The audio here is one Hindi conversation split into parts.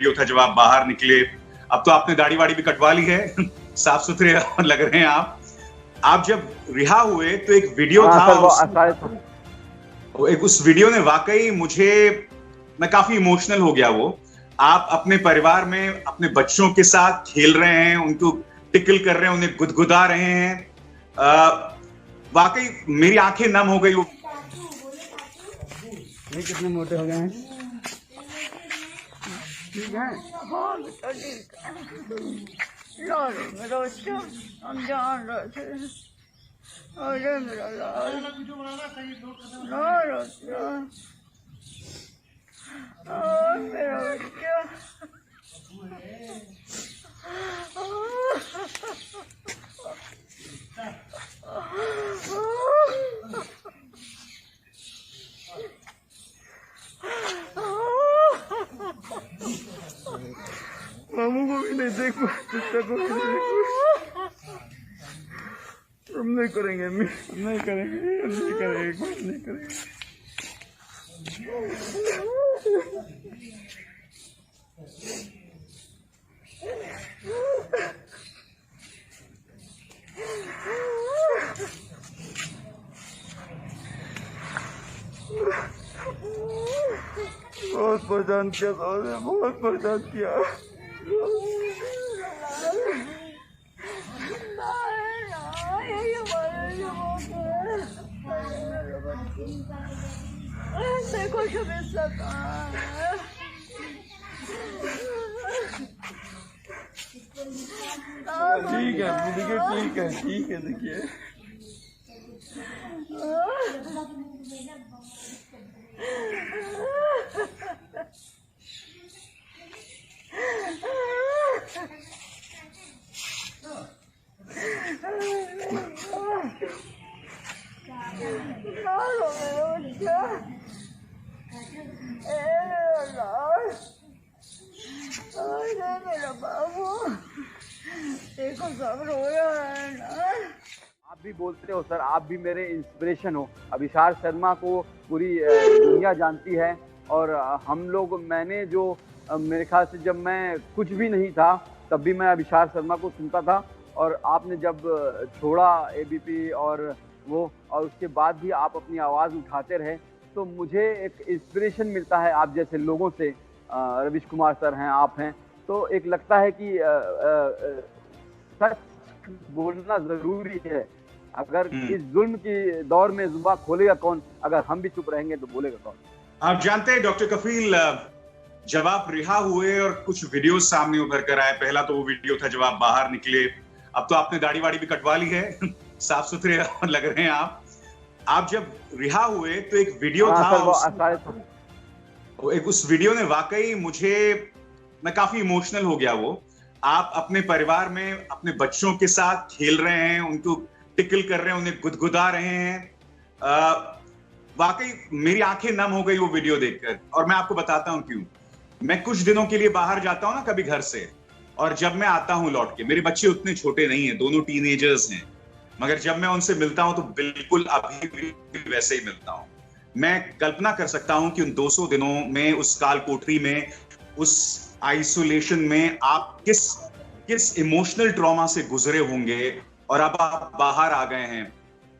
वीडियो था जब आप बाहर निकले। अब तो आपने दाढ़ी वाड़ी भी कटवा ली है साफ सुथरे लग रहे हैं आप जब रिहा हुए तो एक वीडियो था उस वीडियो ने वाकई मैं काफी इमोशनल हो गया। वो आप अपने परिवार में अपने बच्चों के साथ खेल रहे हैं, उनको टिकल कर रहे हैं, उन्हें गुदगुदा रहे हैं। वाकई मेरी आंखें नम हो गई। ये कितने मोटे हो गए हैं? ठीक है। हाँ बेटा ठीक है। लाल मेरा बच्चा हम जान रहे थे। अरे मेरा लाल लाल बच्चा और मेरा बच्चा मामू को भी नहीं देखो, चित्ता को भी नहीं देखो। हम नहीं करेंगे, हम नहीं करेंगे, हम नहीं करेंगे, कुछ नहीं करेंगे। बहुत परेशान किया, बहुत परेशान किया। देखो ठीक है देखिए, ठीक है, ठीक है देखिए। मेरा बाबू देखो सब रो रहा है ना। आप भी बोलते हो सर, आप भी मेरे इंस्पिरेशन हो। अभिसार शर्मा को पूरी दुनिया जानती है और हम लोग, मैंने जो मेरे ख्याल से जब मैं कुछ भी नहीं था तब भी मैं अभिसार शर्मा को सुनता था, और आपने जब छोड़ा एबीपी और उसके बाद भी आप अपनी आवाज़ उठाते रहे, तो मुझे एक इंस्पिरेशन मिलता है आप जैसे लोगों से। रवीश कुमार सर हैं, आप हैं, तो एक लगता है कि सच बोलना ज़रूरी है। अगर इस जुल्म की दौर में जुबान खोलेगा कौन? अगर हम भी चुप रहेंगे तो बोलेगा कौन? आप जानते हैं डॉक्टर कफील, जब आप रिहा हुए और कुछ वीडियो सामने उभर कर आए, पहला तो वो वीडियो था जब आप बाहर निकले। अब तो आपने दाढ़ी वाड़ी भी कटवा ली है साफ सुथरे लग रहे हैं आप जब रिहा हुए तो एक वीडियो था उस वीडियो ने वाकई मैं काफी इमोशनल हो गया। वो आप अपने परिवार में अपने बच्चों के साथ खेल रहे हैं, उनको टिकल कर रहे हैं, उन्हें गुदगुदा रहे हैं। वाकई मेरी आंखें नम हो गई वो वीडियो देखकर। और मैं आपको बताता हूं क्यों। मैं कुछ दिनों के लिए बाहर जाता हूं ना कभी घर से, और जब मैं आता हूं लौट के, मेरे बच्चे उतने छोटे नहीं हैं, दोनों टीनेजर्स हैं, मगर जब मैं उनसे मिलता हूं तो बिल्कुल अभी भी वैसे ही मिलता हूं। मैं कल्पना कर सकता हूं कि उन 200 दिनों में, उस काल कोठरी में, उस आइसोलेशन में आप किस इमोशनल ट्रॉमा से गुजरे होंगे, और अब आप बाहर आ गए हैं।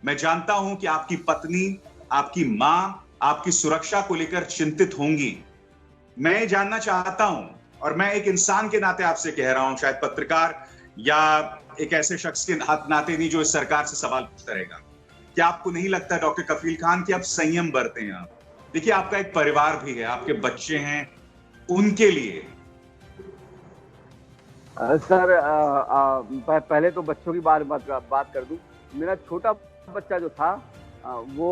मैं जानता हूं कि आपकी पत्नी, आपकी मां आपकी सुरक्षा को लेकर चिंतित होंगी। मैं जानना चाहता हूं, और मैं एक इंसान के नाते आपसे कह रहा हूं, शायद पत्रकार या एक ऐसे शख्स के नाते नहीं जो इस सरकार से सवाल पूछता रहेगा, क्या आपको नहीं लगता डॉक्टर कफील खान कि आप संयम बरतें हैं? आप देखिए, आपका एक परिवार भी है, आपके बच्चे हैं, उनके लिए। सर पहले तो बच्चों की बात कर दूं। मेरा छोटा बच्चा जो था वो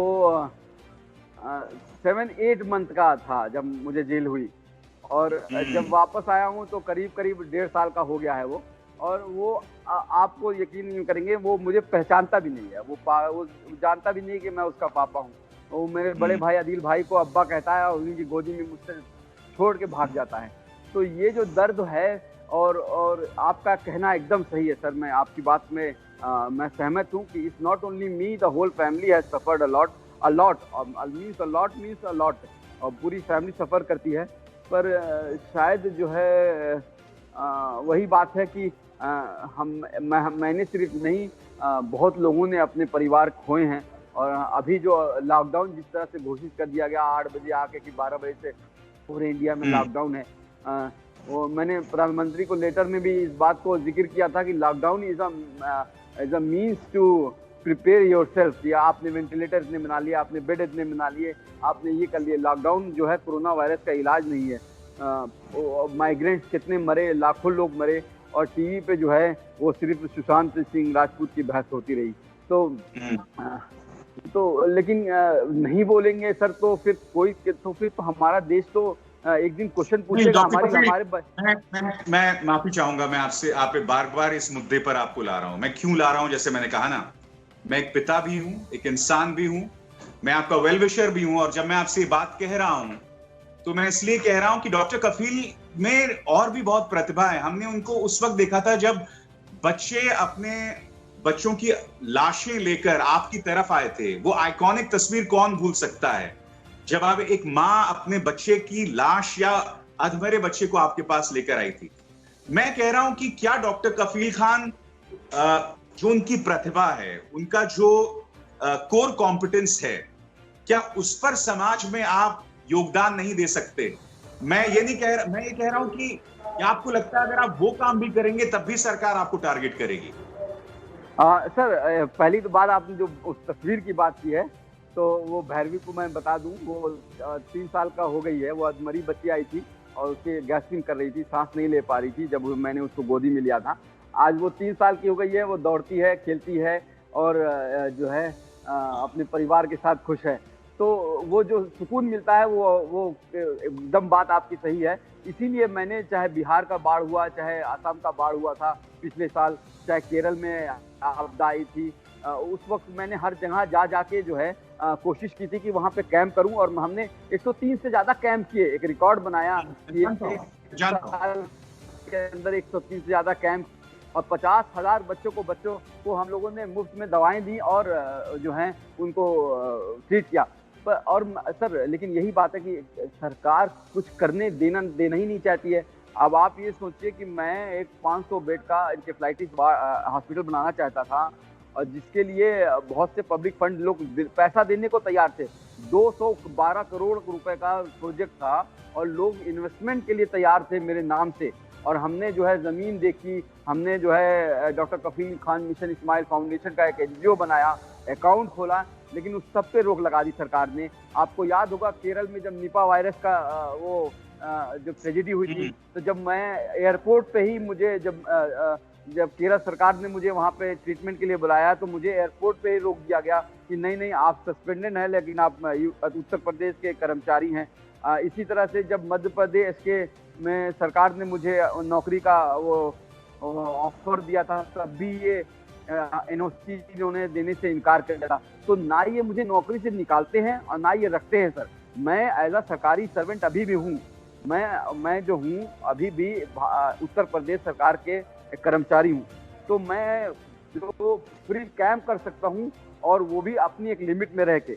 7-8 मंथ का था जब मुझे जेल हुई, और जब वापस आया हूं तो करीब 1.5 साल का हो गया है वो। और वो आपको यकीन नहीं करेंगे, वो मुझे पहचानता भी नहीं है। वो जानता भी नहीं कि मैं उसका पापा हूँ। वो मेरे बड़े भाई अदिल भाई को अब्बा कहता है और उन्हीं की गोदी में मुझसे छोड़ के भाग जाता है। तो ये जो दर्द है, और आपका कहना एकदम सही है सर, मैं आपकी बात में मैं सहमत हूँ कि it's not only me, the whole family has suffered a lot means a lot, और पूरी फैमिली सफ़र करती है। पर शायद जो है वही बात है कि मैंने सिर्फ नहीं, बहुत लोगों ने अपने परिवार खोए हैं। और अभी जो लॉकडाउन जिस तरह से घोषित कर दिया गया 8 बजे आके कि 12 बजे से पूरे इंडिया में लॉकडाउन है, वो मैंने प्रधानमंत्री को लेटर में भी इस बात को जिक्र किया था कि lockdown is a means to prepare yourself. या आपने वेंटिलेटर इतने बना लिए, आपने बेड इतने बना लिए, आपने ये कर लिए। लॉकडाउन जो है कोरोना वायरस का इलाज नहीं है। माइग्रेंट्स कितने मरे, लाखों लोग मरे, और टीवी पे जो है वो सिर्फ सुशांत सिंह राजपूत की बहस होती रही। तो लेकिन नहीं बोलेंगे सर तो फिर तो हमारा देश तो एक दिन क्वेश्चन पूछेगा मैं माफी चाहूंगा, मैं आपसे आप बार बार इस मुद्दे पर आपको ला रहा हूं। मैं क्यों ला रहा हूं? जैसे मैंने कहा ना, मैं एक पिता भी हूं, एक इंसान भी हूं, मैं आपका वेल विशर भी हूं। और जब मैं आपसे ये बात कह रहा हूं तो मैं इसलिए कह रहा हूं कि डॉक्टर कफील में और भी बहुत प्रतिभा है। हमने उनको उस वक्त देखा था जब बच्चे अपने बच्चों की लाशें लेकर आपकी तरफ आए थे। वो आइकॉनिक तस्वीर कौन भूल सकता है, जब आप एक माँ अपने बच्चे की लाश या अधमरे बच्चे को आपके पास लेकर आई थी। मैं कह रहा हूं कि क्या डॉक्टर कफील खान जो उनकी प्रतिभा है, उनका जो कोर कॉम्पिटेंस है, क्या उस पर समाज में आप योगदान नहीं दे सकते? मैं ये कह रहा हूं कि क्या आपको लगता है अगर आप वो काम भी करेंगे तब भी सरकार आपको टारगेट करेगी? सर, पहली तो बात आपने जो उस तस्वीर की बात की है, तो वो भैरवी को मैं बता दूं, वो 3 साल का हो गई है। वो अधमरी बच्ची आई थी और उसके गैस्ट्रिंग कर रही थी, सांस नहीं ले पा रही थी जब मैंने उसको गोदी में लिया था। आज वो 3 साल की हो गई है, वो दौड़ती है, खेलती है और जो है अपने परिवार के साथ खुश है। तो वो जो सुकून मिलता है वो एकदम बात आपकी सही है। इसीलिए मैंने, चाहे बिहार का बाढ़ हुआ, चाहे असम का बाढ़ हुआ था पिछले साल, चाहे केरल में आपदा आई थी, उस वक्त मैंने हर जगह जाके जो है कोशिश की थी कि वहाँ पे कैंप करूं। और हमने 103 से ज्यादा कैंप किए, एक रिकॉर्ड बनाया कि साल के अंदर 103 से ज्यादा कैंप, और 50,000 बच्चों को हम लोगों ने मुफ्त में दवाएं दी और जो है उनको ट्रीट किया। और सर, लेकिन यही बात है कि सरकार कुछ करने देना ही नहीं चाहती है। अब आप ये सोचिए कि मैं एक 500 बेड का एन्केफेलाइटिस हॉस्पिटल बनाना चाहता था, और जिसके लिए बहुत से पब्लिक फंड लोग पैसा देने को तैयार थे। 212 करोड़ रुपए का प्रोजेक्ट था और लोग इन्वेस्टमेंट के लिए तैयार थे मेरे नाम से। और हमने जो है ज़मीन देखी, हमने जो है डॉक्टर कफील खान मिशन इस्माइल फाउंडेशन का एक NGO बनाया, अकाउंट खोला, लेकिन उस सब पे रोक लगा दी सरकार ने। आपको याद होगा केरल में जब निपा वायरस का जो ट्रेजेडी हुई थी, तो जब मैं एयरपोर्ट पे ही मुझे जब केरल सरकार ने मुझे वहाँ पे ट्रीटमेंट के लिए बुलाया, तो मुझे एयरपोर्ट पे ही रोक दिया गया कि नहीं आप सस्पेंडेड हैं, लेकिन आप उत्तर प्रदेश के कर्मचारी हैं। इसी तरह से जब मध्य प्रदेश के में सरकार ने मुझे नौकरी का वो ऑफर दिया था, तब भी ये NOC इन्होंने देने से इनकार कर दिया। तो ना ये मुझे नौकरी से निकालते हैं और ना ये रखते हैं सर। मैं एज अ सरकारी सर्वेंट अभी भी हूँ, मैं जो हूँ अभी भी उत्तर प्रदेश सरकार के कर्मचारी हूँ। तो मैं जो फ्री कैंप कर सकता हूँ, और वो भी अपनी एक लिमिट में रह के।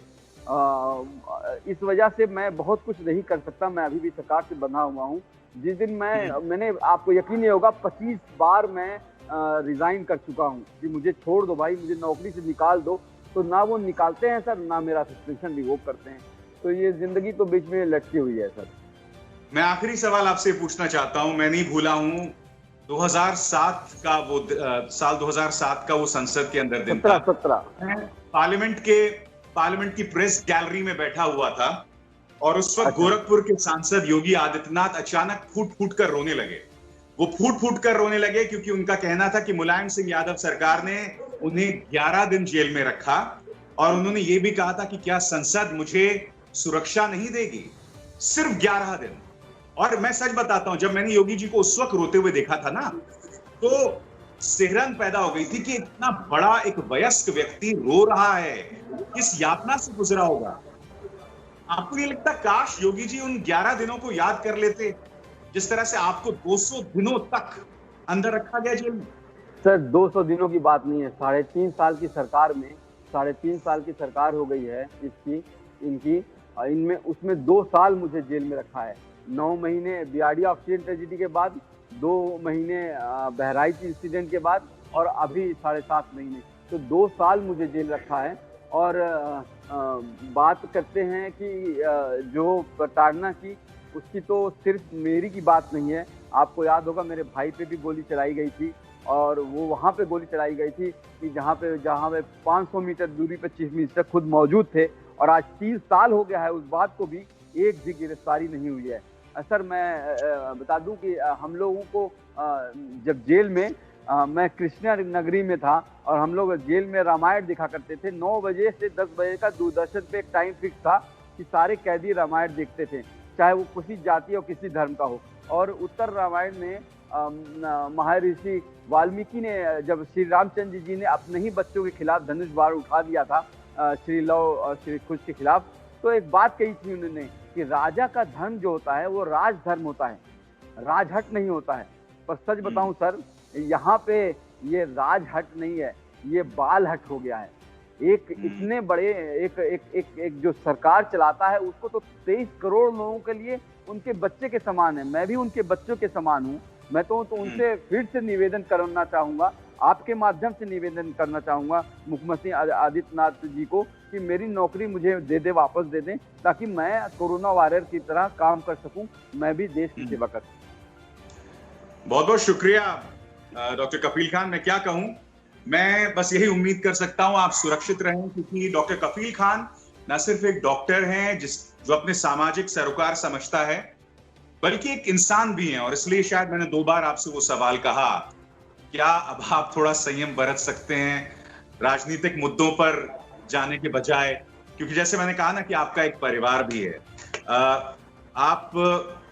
इस वजह से मैं बहुत कुछ नहीं कर सकता, मैं अभी भी सरकार से बंधा हुआ हूँ। जिस दिन मैंने, आपको यकीन नहीं होगा, 25 बार मैं रिजाइन कर चुका हूँ कि मुझे छोड़ दो भाई, मुझे नौकरी से निकाल दो। तो ना वो निकालते हैं सर, ना मेरा सस्पेंशन रिवोक करते हैं। तो ये जिंदगी तो बीच में लटकी हुई है सर। मैं आखिरी सवाल आपसे पूछना चाहता हूं। मैं नहीं भूला हूं 2007 का वो साल 2007 का वो संसद के अंदर दिन था। 17 पार्लियामेंट की प्रेस गैलरी में बैठा हुआ था, और उस वक्त गोरखपुर के सांसद योगी आदित्यनाथ अचानक फूट कर रोने लगे। वो फूट कर रोने लगे क्योंकि उनका कहना था कि मुलायम सिंह यादव सरकार ने उन्हें 11 दिन जेल में रखा, और उन्होंने ये भी कहा था कि क्या संसद मुझे सुरक्षा नहीं देगी, सिर्फ 11 दिन। और मैं सच बताता हूं, जब मैंने योगी जी को उस वक्त रोते हुए देखा था ना, तो सिहरन पैदा हो गई थी कि इतना बड़ा एक वयस्क व्यक्ति रो रहा है, किस यातना से गुजरा होगा। आपको ये लगता काश योगी जी उन 11 दिनों को याद कर लेते, जिस तरह से आपको 200 दिनों तक अंदर रखा गया जेल में? सर 200 दिनों की बात नहीं है, 3.5 साल की सरकार में 3.5 साल की सरकार हो गई है इनकी, इनमें उसमें 2 साल मुझे जेल में रखा है। 9 महीने बियाडी ऑक्सीजन ट्रेजिडी के बाद, 2 महीने बहराइच इंसिडेंट के बाद और अभी 7.5 महीने, तो 2 साल मुझे जेल रखा है। और बात करते हैं कि जो प्रताड़ना की, उसकी तो सिर्फ मेरी की बात नहीं है। आपको याद होगा मेरे भाई पे भी गोली चलाई गई थी, और वो वहाँ पे गोली चलाई गई थी कि जहाँ पे 500 मीटर दूरी पे चीफ मिनिस्टर खुद मौजूद थे। और आज 30 साल हो गया है उस बात को भी, एक भी गिरफ्तारी नहीं हुई है। सर मैं बता दूं कि हम लोगों को जब जेल में मैं कृष्णा नगरी में था और हम लोग जेल में रामायण देखा करते थे। 9 बजे से 10 बजे का दूरदर्शन पे एक टाइम फिक्स था कि सारे कैदी रामायण देखते थे, चाहे वो किसी जाति और किसी धर्म का हो। और उत्तर रामायण में महर्षि वाल्मीकि ने जब श्री रामचंद्र जी ने अपने ही बच्चों के खिलाफ धनुष बाण उठा दिया था श्री लव और श्री कुश के खिलाफ, तो एक बात कही थी उन्होंने कि राजा का धर्म जो होता है वो राजधर्म होता है, राजहट नहीं होता है। पर सच बताऊं सर, यहाँ पे ये राजहट नहीं है, ये बालहट हो गया है। एक इतने बड़े एक जो सरकार चलाता है उसको तो 23 करोड़ लोगों के लिए उनके बच्चे के समान है। मैं भी उनके बच्चों के समान हूँ। मैं तो उनसे फिर से निवेदन करना चाहूंगा, आपके माध्यम से निवेदन करना चाहूंगा मुख्यमंत्री आदित्यनाथ जी को कि मेरी नौकरी मुझे दे वापस दे दें, ताकि मैं कोरोना वॉरियर की तरह काम कर सकूं, मैं भी देश की सेवा कर सकूं। बहुत बहुत शुक्रिया डॉक्टर कफील खान। मैं क्या कहूं, मैं बस यही उम्मीद कर सकता हूं आप सुरक्षित रहें, क्योंकि डॉक्टर कफील खान न सिर्फ एक डॉक्टर हैं जो अपने सामाजिक सरोकार समझता है, बल्कि एक इंसान भी हैं। और इसलिए शायद मैंने 2 बार आपसे वो सवाल कहा, क्या अब आप थोड़ा संयम बरत सकते हैं राजनीतिक मुद्दों पर जाने के बजाय, क्योंकि जैसे मैंने कहा ना कि आपका एक परिवार भी है। आप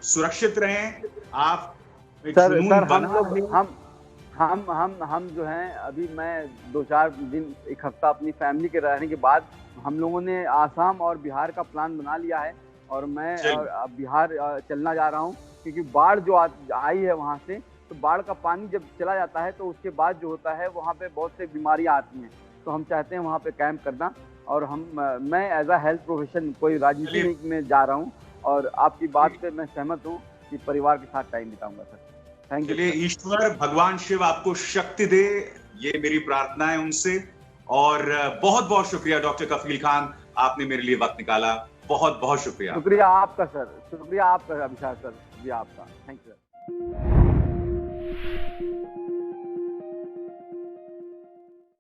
सुरक्षित रहें। आप सर हम जो हैं, अभी मैं 2-4 दिन, 1 हफ्ता अपनी फैमिली के रहने के बाद हम लोगों ने आसाम और बिहार का प्लान बना लिया है, और मैं बिहार चलना जा रहा हूँ, क्योंकि बाढ़ जो आई है वहाँ से, तो बाढ़ का पानी जब चला जाता है तो उसके बाद जो होता है वहाँ पे बहुत से बीमारियाँ आती हैं। तो हम चाहते हैं वहाँ पे कैंप करना, और मैं एज अ हेल्थ प्रोफेशन कोई राजनीति में जा रहा हूँ, और आपकी बात से मैं सहमत हूँ कि परिवार के साथ टाइम बिताऊंगा सर। Thank you. चलिए, ईश्वर भगवान शिव आपको शक्ति दे, ये मेरी प्रार्थना है उनसे। और बहुत बहुत शुक्रिया डॉक्टर कफील खान, आपने मेरे लिए वक्त निकाला। बहुत बहुत शुक्रिया। शुक्रिया आपका सर, शुक्रिया आपका अभिषेक सर, शुक्रिया आपका। Thank you.